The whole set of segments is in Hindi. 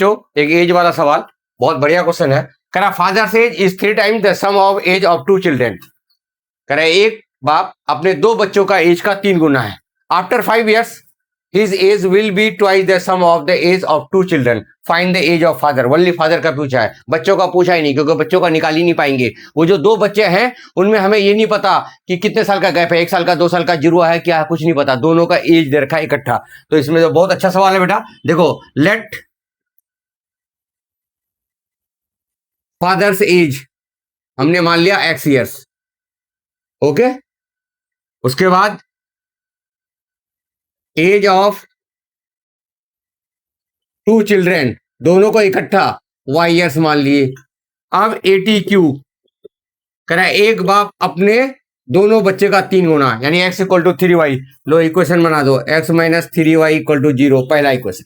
जो एक एज वाला सवाल, बहुत बढ़िया क्वेश्चन है। कह रहा father's age is 3 times the sum of age of 2 children. कह रहा एक बाप अपने 2 बच्चों का एज का 3 गुना है। After 5 years his age will be twice the sum of the age of 2 children, find the age of father. Only father का पूछा है, बच्चों का पूछा ही नहीं, क्योंकि बच्चों का निकाल ही नहीं पाएंगे। वो जो 2 बच्चे हैं उनमें हमें ये नहीं पता कि कितने साल का गैप है, 1 साल का, 2 साल का, जुड़वा है क्या है, कुछ नहीं पता। दोनों का एज दे रखा है इकट्ठा। तो इसमें तो बहुत अच्छा सवाल है बेटा। देखो, लेट फादर्स एज हमने मान लिया x years, ओके। उसके बाद एज ऑफ 2 चिल्ड्रेन, दोनों को इकट्ठा y years मान लिए। अब 80q करा एक बाप अपने दोनों बच्चे का 3 गुना, यानी x इक्वल टू 3y। लो इक्वेशन बना दो, x minus 3y equal to 0, पहला इक्वेशन।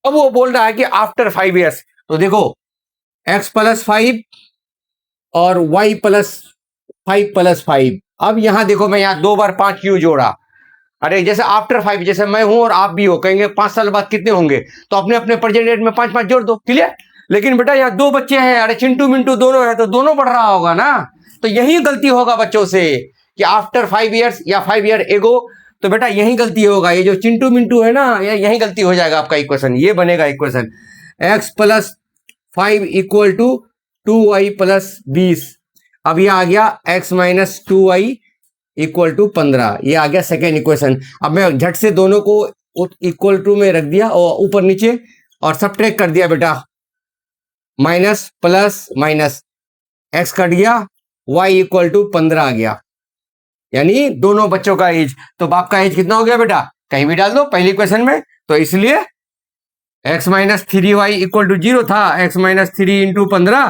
अब वो बोल रहा है कि आफ्टर 5 years, तो देखो x प्लस 5 और y प्लस 5 प्लस 5। अब यहां देखो, मैं यहां 2 बार 5 क्यों जोड़ा? अरे जैसे आफ्टर 5, जैसे मैं हूं और आप भी हो, कहेंगे 5 साल बाद कितने होंगे, तो अपने अपने प्रेजेंट डेट में 5 5 जोड़ दो, क्लियर। लेकिन बेटा यहाँ 2 बच्चे हैं, अरे चिंटू मिंटू दोनों है, तो दोनों बढ़ रहा होगा ना। तो यही गलती होगा बच्चों से कि आफ्टर 5 years या 5 year एगो, तो बेटा यही गलती होगा। ये जो चिंटू मिंटू है ना, यही गलती हो जाएगा आपका इक्वेशन। ये बनेगा equation x plus 5 equal to 2y plus 20। अब ये आ गया x minus 2y equal to 15, ये आ गया सेकेंड इक्वेशन। अब मैं झट से दोनों को इक्वल टू में रख दिया और ऊपर नीचे और सबट्रैक्ट कर दिया बेटा। Minus plus minus, x cut गया, y इक्वल टू 15 आ गया, यानी दोनों बच्चों का एज। तो बाप का एज कितना हो गया बेटा, कहीं भी डाल दो पहली इक्वेशन में। तो इसलिए x minus 3y equal to 0 था, x माइनस 3 इंटू 15,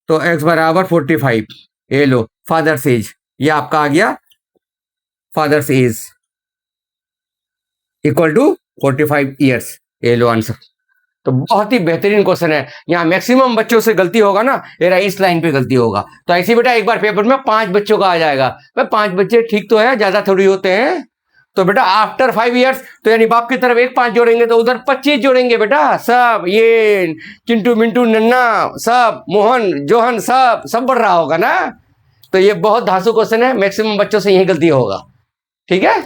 तो x बराबर 45। ये लो फादर्स एज, ये आपका आ गया father's age equal to 45 years। ये लो आंसर। तो बहुत ही बेहतरीन क्वेश्चन है। यहाँ मैक्सिमम बच्चों से गलती होगा ना, मेरा इस लाइन पे गलती होगा। तो ऐसे बेटा एक बार पेपर में 5 बच्चों का आ जाएगा। भाई 5 बच्चे ठीक तो है, ज्यादा थोड़ी होते हैं। तो बेटा आफ्टर 5 years, तो यानी बाप की तरफ एक 5 जोड़ेंगे तो उधर 25 जोड़ेंगे बेटा। सब ये चिंटू मिंटू नन्ना सब, मोहन जोहन सब बढ़ रहा होगा ना। तो ये बहुत धांसू क्वेश्चन है, मैक्सिमम बच्चों से यही गलती होगा, ठीक है।